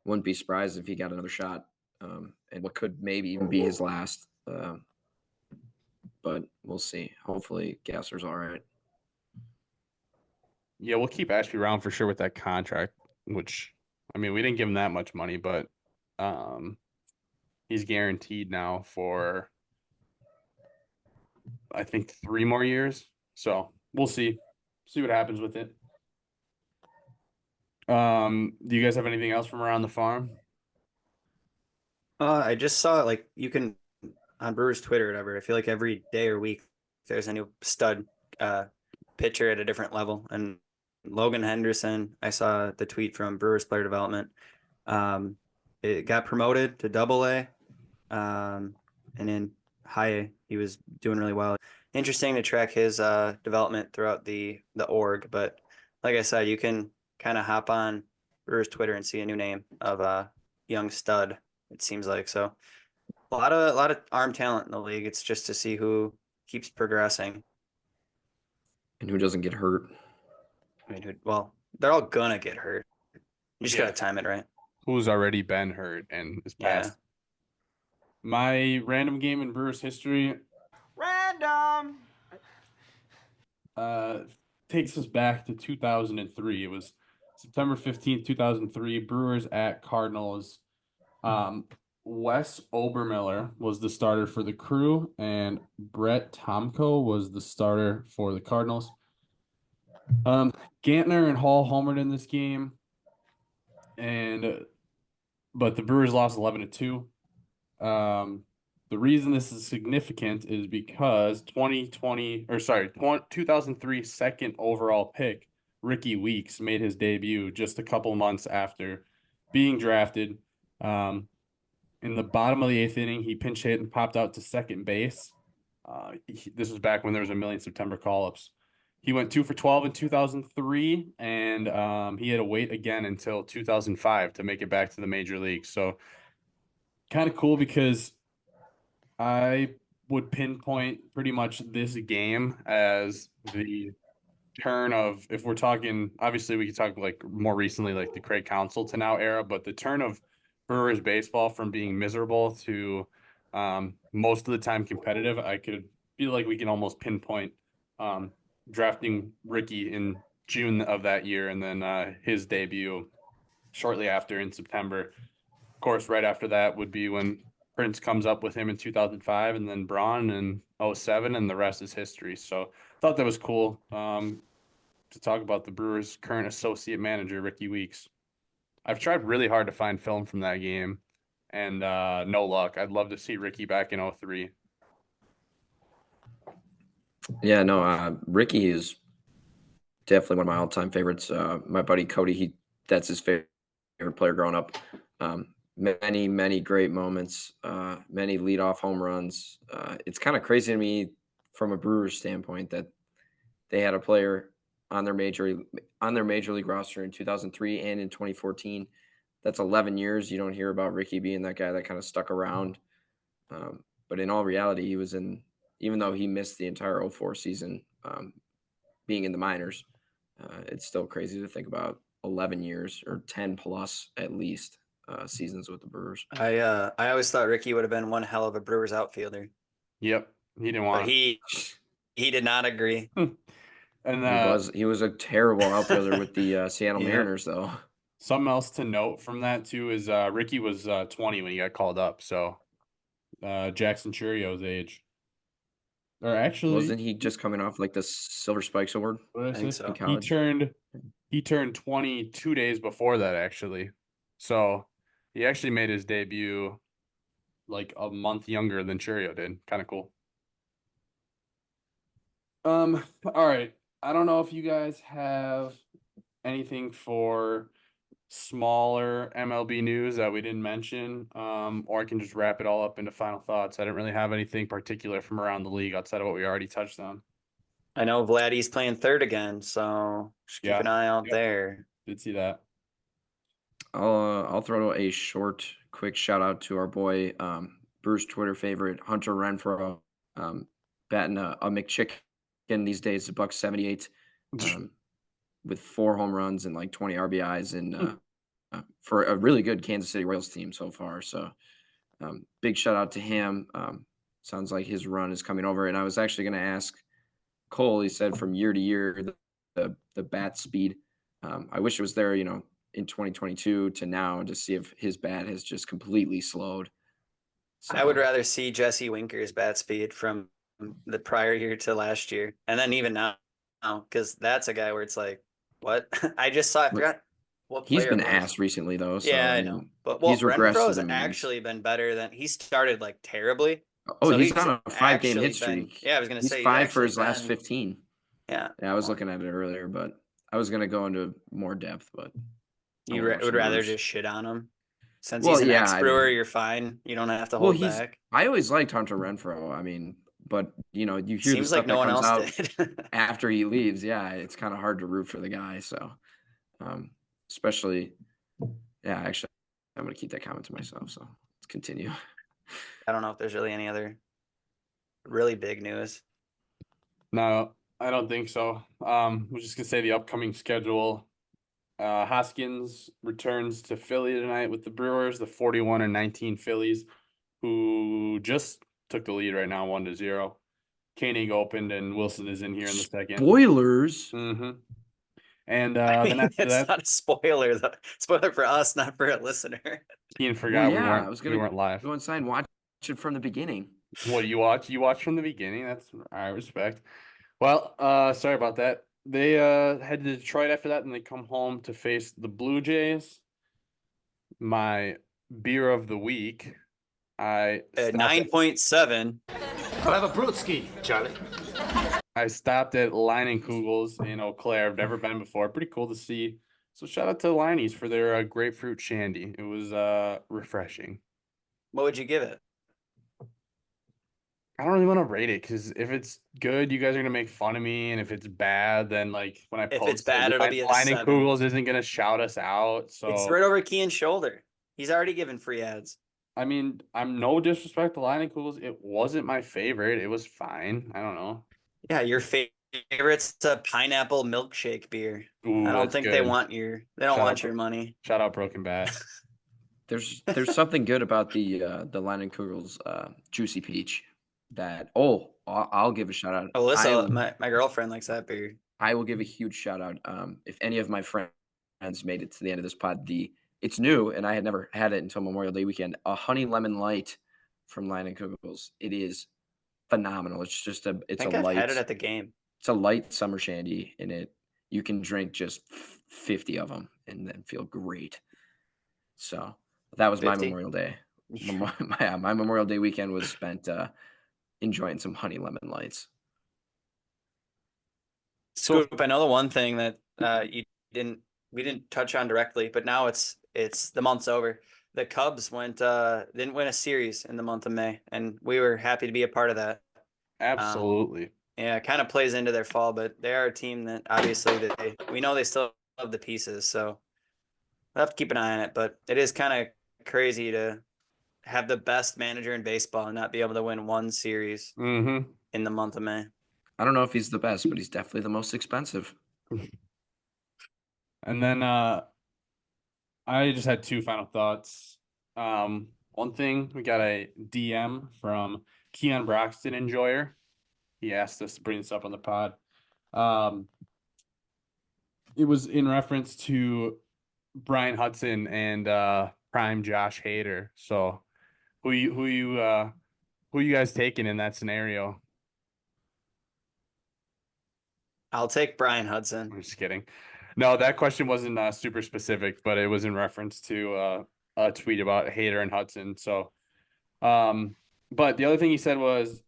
wouldn't be surprised if he got another shot, and what could maybe even be his last. But we'll see. Hopefully Gasser's all right.
Yeah, we'll keep Ashby around for sure with that contract, which, I mean, we didn't give him that much money, but he's guaranteed now for, I think, 3 more years. So we'll see what happens with it. Do you guys have anything else from around the farm?
I just saw like you can on Brewers Twitter or whatever. I feel like every day or week there's a new stud pitcher at a different level. And Logan Henderson, I saw the tweet from Brewers Player Development. It got promoted to Double-A, and in High A he was doing really well. Interesting to track his development throughout the org. But like I said, you can kind of hop on Brewers Twitter and see a new name of a young stud, it seems like. So a lot of arm talent in the league. It's just to see who keeps progressing
and who doesn't get hurt.
I mean, well, they're all gonna get hurt. You just gotta time it right. Who's
already been hurt and is past. Yeah. My random game in Brewers history.
Random.
Takes us back to 2003. It was September 15th, 2003. Brewers at Cardinals. Wes Obermiller was the starter for the Crew, and Brett Tomko was the starter for the Cardinals. Gantner and Hall homered in this game, but the Brewers lost 11-2. The reason this is significant is because 2003 second overall pick, Rickie Weeks, made his debut just a couple months after being drafted. In the bottom of the 8th inning, he pinch hit and popped out to second base. This was back when there was a million September call-ups. He went 2 for 12 in 2003, and he had to wait again until 2005 to make it back to the major leagues. So kind of cool because I would pinpoint pretty much this game as the turn of, if we're talking, obviously we could talk like more recently, like the Craig Counsell to now era, but the turn of Brewers baseball from being miserable to most of the time competitive. I could feel like we can almost pinpoint drafting Rickie in June of that year, and then his debut shortly after in September. Of course, right after that would be when Prince comes up with him in 2005, and then Braun in 2007, and the rest is history. So I thought that was cool to talk about the Brewers' current associate manager, Rickie Weeks. I've tried really hard to find film from that game, and no luck. I'd love to see Rickie back in 2003.
Yeah, no, Rickie is definitely one of my all-time favorites. My buddy Cody, that's his favorite player growing up. Many great moments, many leadoff home runs. It's kind of crazy to me from a Brewers standpoint that they had a player on their major league roster in 2003 and in 2014. That's 11 years. You don't hear about Rickie being that guy that kind of stuck around. But in all reality, he was in, even though he missed the entire 2004 season, being in the minors, it's still crazy to think about 11 years or 10 plus at least seasons with the Brewers.
I always thought Rickie would have been one hell of a Brewers outfielder.
Yep, he didn't want.
But he did not agree.
And
he was a terrible outfielder with the Seattle Mariners, though.
Something else to note from that too is Rickie was 20 when he got called up, so Jackson Churio's age. Or actually,
wasn't he just coming off like the Silver Spikes Award?
I think so.
He turned 20 2 days before that, actually. So he actually made his debut like a month younger than Churio did. Kind of cool. All right. I don't know if you guys have anything for smaller MLB news that we didn't mention, or I can just wrap it all up into final thoughts. I didn't really have anything particular from around the league outside of what we already touched on.
I know Vladdy's playing third again, so just keep an eye out there.
Did see that.
I'll throw a short, quick shout out to our boy, Bruce Twitter favorite, Hunter Renfroe, batting a McChicken these days, $178, with 4 home runs and like 20 RBIs, and for a really good Kansas City Royals team so far. So big shout out to him. Sounds like his run is coming over. And I was actually going to ask Cole, he said from year to year, the bat speed. I wish it was there, in 2022 to now, to see if his bat has just completely slowed. So,
I would rather see Jesse Winker's bat speed from the prior year to last year, and then even now, because that's a guy where it's like, what? I forgot what player
he's been asked recently, though. So,
yeah, I know. But
he's regressed.
Renfroe's actually been better than he started, like terribly.
Oh, so he's on a 5-game hit streak.
Yeah, I was going to say
he's 5 for his last 15.
Yeah.
Yeah, I was looking at it earlier, but I was going to go into more depth, but
you would rather just shit on him. Since he's an ex-Brewer, you're fine. You don't have to hold back.
I always liked Hunter Renfroe. I mean, but you hear
seems
the
like no one else
out
did
after he leaves. Yeah, it's kind of hard to root for the guy. So, especially, actually, I'm going to keep that comment to myself. So let's continue.
I don't know if there's really any other really big news.
No, I don't think so. We're just gonna say the upcoming schedule. Hoskins returns to Philly tonight with the Brewers, the 41-19 Phillies, who just took the lead right now, 1-0. Koenig opened and Wilson is in here in the second.
Spoilers.
Mm-hmm. And then after
it's not a spoiler though. Spoiler for us, not for a listener.
Ian forgot we weren't live.
Go inside and watch it from the beginning.
What do you watch? You watch from the beginning. That's I respect. Well, sorry about that. they head to Detroit after that, and they come home to face the Blue Jays. My beer of the week. I stopped
9.7.
I'll have a brewski, Charlie.
I stopped at Leinenkugel's in Eau Claire. I've never been before. Pretty cool to see. So shout out to Leine's for their grapefruit shandy. It was refreshing.
What would you give it?
I don't really want to rate it because if it's good, you guys are gonna make fun of me, and if it's bad, then like when I
If
post
it's bad, it'll be a 7.
Leinenkugel's isn't gonna shout us out. So
It's right over Kean's shoulder. He's already given free ads.
I mean, I'm no disrespect to Leinenkugels. It wasn't my favorite. It was fine. I don't know.
Yeah, your favorite's a pineapple milkshake beer.
Ooh,
I don't
that's
think
good.
they want your money.
Shout out Broken Bat.
There's something good about the Leinenkugel's Juicy Peach that I'll give a shout out.
Alyssa, my girlfriend likes that beer.
I will give a huge shout out. If any of my friends made it to the end of this pod, it's new and I had never had it until Memorial Day weekend. A honey lemon light from Leinenkugels. It is phenomenal. It's just
I think I've had it at the game.
It's a light summer shandy, and you can drink just 50 of them and then feel great. So that was
50?
my Memorial Day. My Memorial Day weekend was spent enjoying some honey lemon lights.
Scoop, I know the one thing that we didn't touch on directly, but now it's the month's over. The Cubs didn't win a series in the month of May, and we were happy to be a part of that.
Absolutely.
Yeah, it kind of plays into their fall, but they are a team that obviously we know they still have the pieces, so we'll have to keep an eye on it. But it is kind of crazy to have the best manager in baseball and not be able to win one series
Mm-hmm.
in the month of May.
I don't know if he's the best, but he's definitely the most expensive.
And then I just had two final thoughts. One thing, we got a DM from Keon Broxton Enjoyer. He asked us to bring this up on the pod. It was in reference to Brian Hudson and prime Josh Hader. So who you guys taking in that scenario?
I'll take Brian Hudson.
I'm just kidding. No, that question wasn't super specific, but it was in reference to a tweet about Hader and Hudson. So, but the other thing he said was,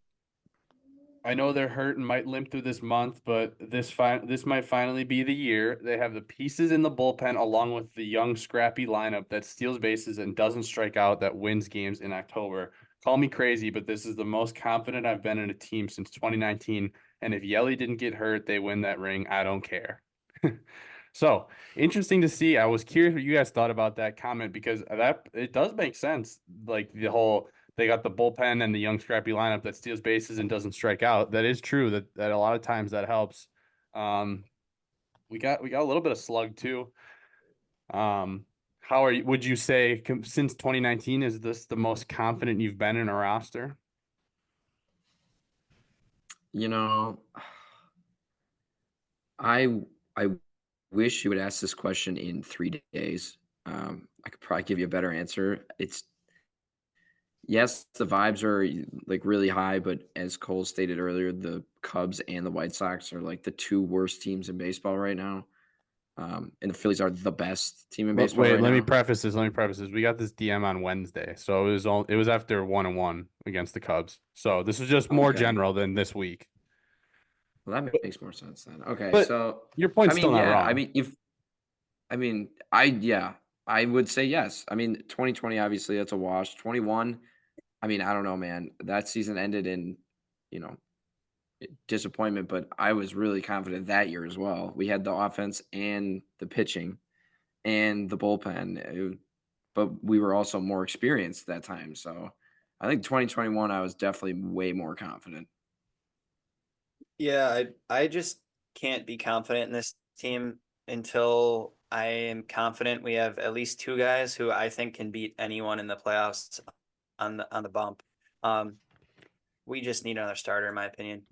I know they're hurt and might limp through this month, but this might finally be the year. They have the pieces in the bullpen along with the young, scrappy lineup that steals bases and doesn't strike out, that wins games in October. Call me crazy, but this is the most confident I've been in a team since 2019. And if Yelich didn't get hurt, they win that ring. I don't care. So interesting to see. I was curious what you guys thought about that comment, because it does make sense. Like the whole, they got the bullpen and the young scrappy lineup that steals bases and doesn't strike out. That is true. That a lot of times that helps. We got a little bit of slug too. Would you say since 2019, is this the most confident you've been in a roster?
You know, I wish you would ask this question in 3 days. I could probably give you a better answer. Yes, the vibes are like really high, but as Cole stated earlier, the Cubs and the White Sox are like the two worst teams in baseball right now. And the Phillies are the best team in baseball.
Wait, let me preface this. We got this DM on Wednesday, so it was after 1-1 against the Cubs. So this is just more general than this week.
Well, that makes more sense then. Okay,
but
so
your point's still not wrong.
I would say yes. I mean, 2020 obviously that's a wash. 21, I mean, I don't know, man. That season ended in, disappointment, but I was really confident that year as well. We had the offense and the pitching and the bullpen, but we were also more experienced that time. So I think 2021, I was definitely way more confident.
Yeah, I just can't be confident in this team until I am confident we have at least two guys who I think can beat anyone in the playoffs on the bump. We just need another starter, in my opinion,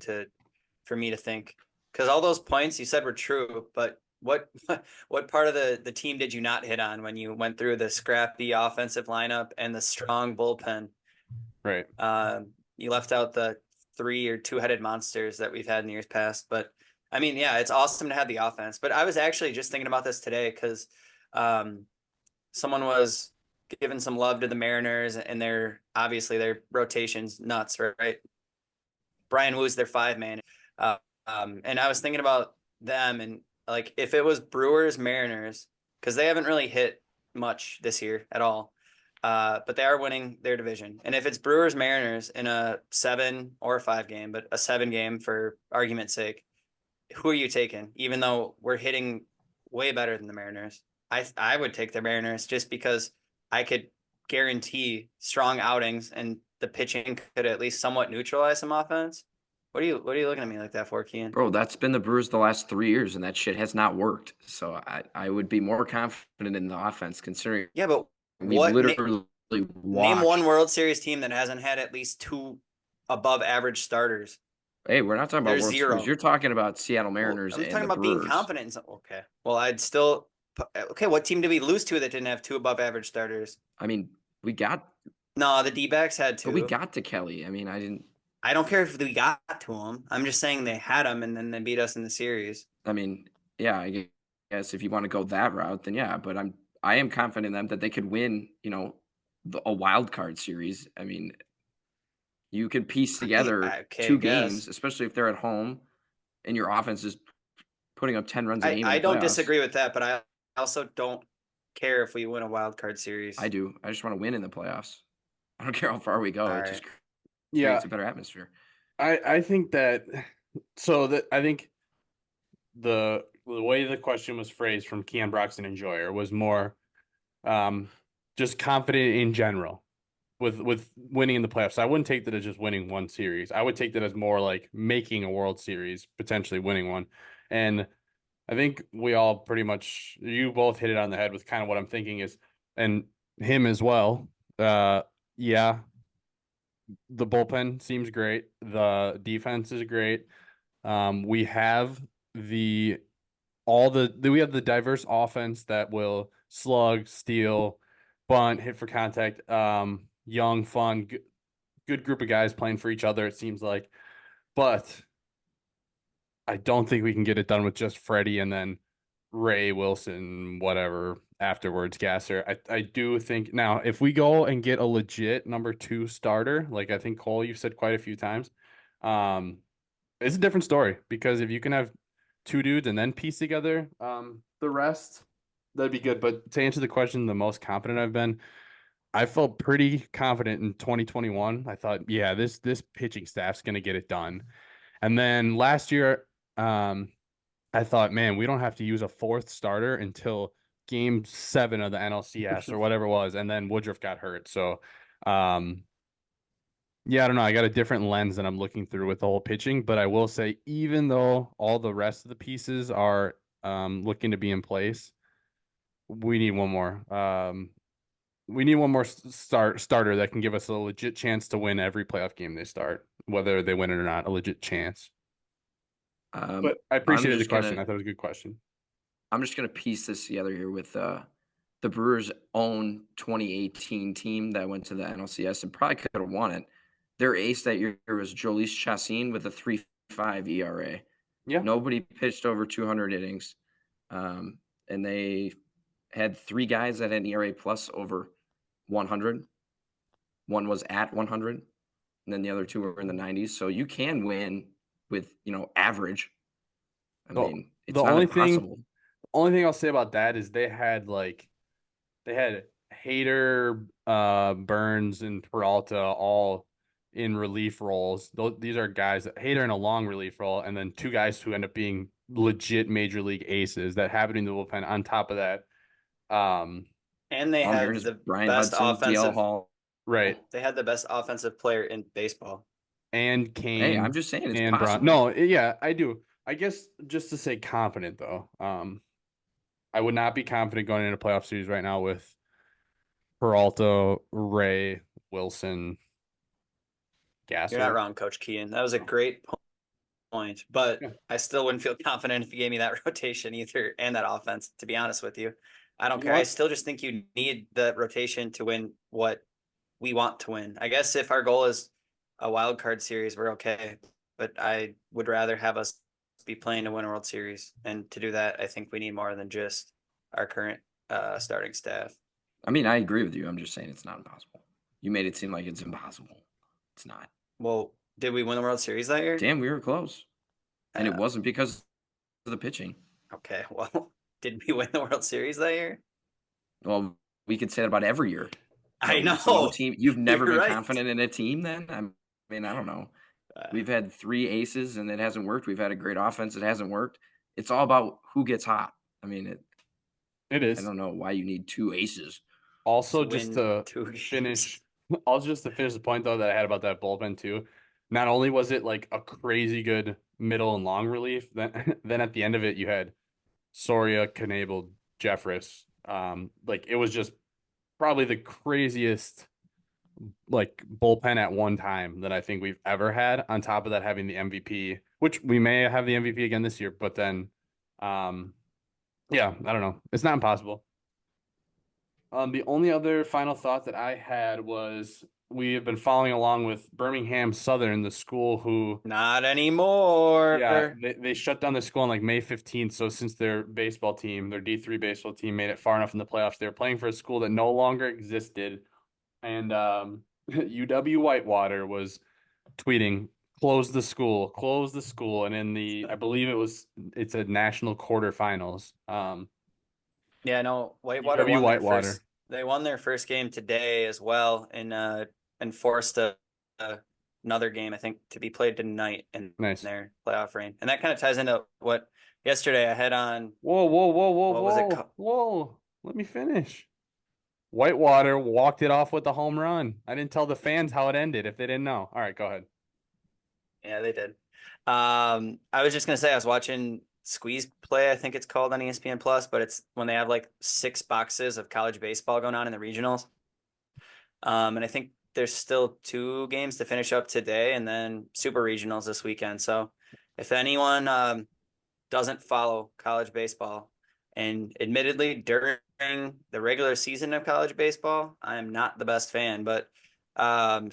for me to think. Because all those points you said were true, but what part of the team did you not hit on when you went through the scrappy offensive lineup and the strong bullpen?
Right.
You left out the 3 or 2-headed monsters that we've had in years past, but I mean, yeah, it's awesome to have the offense. But I was actually just thinking about this today because someone was giving some love to the Mariners, and obviously their rotation's nuts, right? Brian Woo's their 5-man. And I was thinking about them, and like if it was Brewers Mariners, because they haven't really hit much this year at all. But they are winning their division. And if it's Brewers Mariners in a 7 or a 5 game, but a 7 game for argument's sake, who are you taking? Even though we're hitting way better than the Mariners, I would take the Mariners just because I could guarantee strong outings and the pitching could at least somewhat neutralize some offense. What are you looking at me like that for, Kean?
Bro, that's been the Brewers the last 3 years, and that shit has not worked. So I would be more confident in the offense considering
Yeah, but
we
what
literally
name
watched.
one World Series team that hasn't had at least 2 above average starters?
Hey, we're not talking about
There's
World
0.
Series. You're talking about Seattle
Well,
Mariners
I'm
and
talking
the
about
Brewers.
being confident in some. Okay. Well, I'd still. Okay, what team did we lose to that didn't have 2 above average starters?
I mean, we got,
No, the D-backs had 2.
but we got to Kelly. I mean,
I don't care if we got to them. I'm just saying they had them and then they beat us in the series.
I mean, yeah, I guess if you want to go that route, then yeah. But I am confident in them that they could win, a wild card series. I mean, you could piece together
Okay,
2
I guess.
games, especially if they're at home and your offense is putting up 10 runs a game.
I
in the
don't
playoffs.
disagree with that, but I also don't care if we win a wild card series.
I do. I just want to win in the playoffs. I don't care how far we go.
All
It just
Yeah,
creates a better atmosphere.
I think that I think the way the question was phrased from Keon Broxton and Joyer was more just confident in general with winning in the playoffs. I wouldn't take that as just winning one series. I would take that as more like making a World Series, potentially winning one. And I think we all pretty much, you both hit it on the head with kind of what I'm thinking is, and him as well. Yeah, the bullpen seems great. The defense is great. We have we have the diverse offense that will slug, steal, bunt, hit for contact. Young, fun, good group of guys playing for each other, it seems like. But I don't think we can get it done with just Freddie and then Ray, Wilson, whatever afterwards, Gasser. I do think now if we go and get a legit number 2 starter, like I think Cole, you've said quite a few times, it's a different story because if you can have 2 dudes and then piece together the rest, that'd be good. But to answer the question, the most confident I've been, I felt pretty confident in 2021. I thought, yeah, this pitching staff's gonna get it done. And then last year, I thought, man, we don't have to use a 4th starter until game 7 of the NLCS or whatever it was. And then Woodruff got hurt. So, yeah, I don't know. I got a different lens that I'm looking through with the whole pitching. But I will say, even though all the rest of the pieces are looking to be in place, we need one more. We need one more starter that can give us a legit chance to win every playoff game they start, whether they win it or not, a legit chance. But I appreciated the question. I thought it was a good question.
I'm just going to piece this together here with the Brewers' own 2018 team that went to the NLCS and probably could have won it. Their ace that year was Jhoulys Chacín with a 3.5 ERA.
Yeah.
Nobody pitched over 200 innings. And they had 3 guys that had an ERA plus over 100. One was at 100, and then the other 2 were in the 90s. So you can win with, average. I mean, it's not impossible.
The only thing I'll say about that is they had Hader, Burns, and Peralta all in relief roles. These are guys that Hader in a long relief role, and then 2 guys who end up being legit major league aces that have it in the bullpen on top of that.
And they had the
Brian
best
Hudson,
offensive.
DL Hall.
Right.
They had the best offensive player in baseball.
And Kane.
Hey, I'm just saying it's
and
possible.
No, yeah, I do. I guess just to say confident though, I would not be confident going into playoff series right now with Peralta, Ray, Wilson, Gasser.
You're not wrong, Coach Kean. That was a great point, but
Yeah.
I still wouldn't feel confident if you gave me that rotation either and that offense, to be honest with you. I don't
You
care.
know
I
what?
still just think you need the rotation to win what we want to win. I guess if our goal is a wild card series, we're okay. But I would rather have us be playing to win a World Series. And to do that, I think we need more than just our current starting staff.
I mean, I agree with you. I'm just saying it's not impossible. You made it seem like it's impossible. It's not.
Well, did we win the World Series that year?
Damn, we were close. And it wasn't because of the pitching.
Okay, well, did we win the World Series that year?
Well, we could say that about every year.
I know.
No team. You've never
You're
been
right.
confident in a team then? I mean, I don't know. We've had 3 aces and it hasn't worked. We've had a great offense. It hasn't worked. It's all about who gets hot. I mean,
It is.
I don't know why you need 2 aces.
Also,
To
just
win
to
2 games.
finish, also just to finish the point though that I had about that bullpen too. Not only was it like a crazy good middle and long relief, then at the end of it you had Soria, Knebel, Jeffress. Like it was just probably the craziest like bullpen at one time that I think we've ever had. On top of that, having the MVP, which we may have the MVP again this year, but then, yeah, I don't know. It's not impossible. The only other final thought that I had was we have been following along with Birmingham-Southern, the school who
Not anymore.
yeah, they shut down the school on like May 15th. So since their baseball team, their D3 baseball team made it far enough in the playoffs, they were playing for a school that no longer existed. And UW-Whitewater was tweeting, close the school. And in the, I believe it's a national quarterfinals.
Yeah, no, Whitewater
UW
won
Whitewater.
they won their first game today as well, and forced another game, I think, to be played tonight in
Nice.
their playoff reign. And that kind of ties into what yesterday I had on.
Whoa.
What was it
Whoa. Let me finish. Whitewater walked it off with a home run. I didn't tell the fans how it ended if they didn't know. All right, go ahead.
Yeah, they did. I was just gonna say I was watching Squeeze Play, I think it's called on ESPN Plus, but it's when they have like 6 boxes of college baseball going on in the regionals. And I think there's still 2 games to finish up today and then super regionals this weekend. So if anyone doesn't follow college baseball, and admittedly during the regular season of college baseball, I am not the best fan, but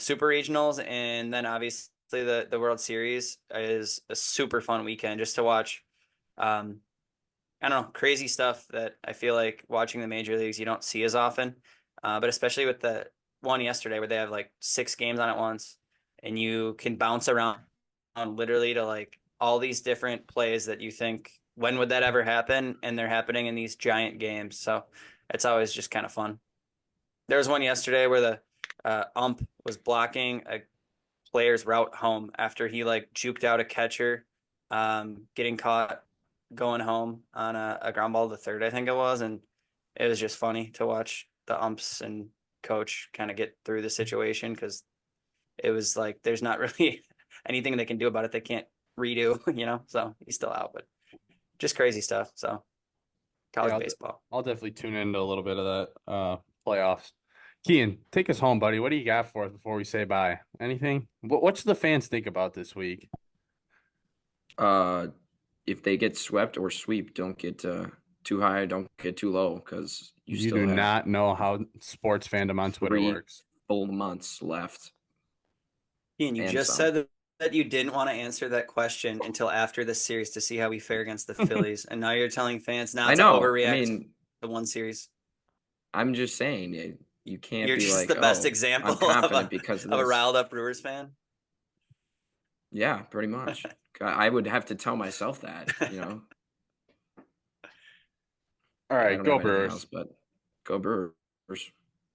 super regionals and then obviously the World Series is a super fun weekend just to watch. I don't know, crazy stuff that I feel like watching the major leagues you don't see as often, but especially with the one yesterday where they have like 6 games on at once and you can bounce around on literally to like all these different plays that you think, when would that ever happen? And they're happening in these giant games. So it's always just kind of fun. There was one yesterday where the ump was blocking a player's route home after he like juked out a catcher, getting caught going home on a ground ball to third, I think it was. And it was just funny to watch the umps and coach kind of get through the situation because it was like there's not really anything they can do about it. They can't redo, so he's still out, but just crazy stuff. So college baseball.
I'll definitely tune into a little bit of that playoffs. Kean, take us home, buddy. What do you got for us before we say bye? Anything? What should the fans think about this week?
If they get swept or sweep, don't get too high, don't get too low, because you still
do
have
not know how sports fandom on Twitter
3
works.
full months left.
Ian, you just said that you didn't want to answer that question until after the series to see how we fare against the Phillies, and now you're telling fans not to overreact to one series.
I'm just saying, you can't.
You're
be
just
like,
the best example
because
of a riled up Brewers fan.
Yeah, pretty much. I would have to tell myself that,
All right, go Brewers.
But go Brewers.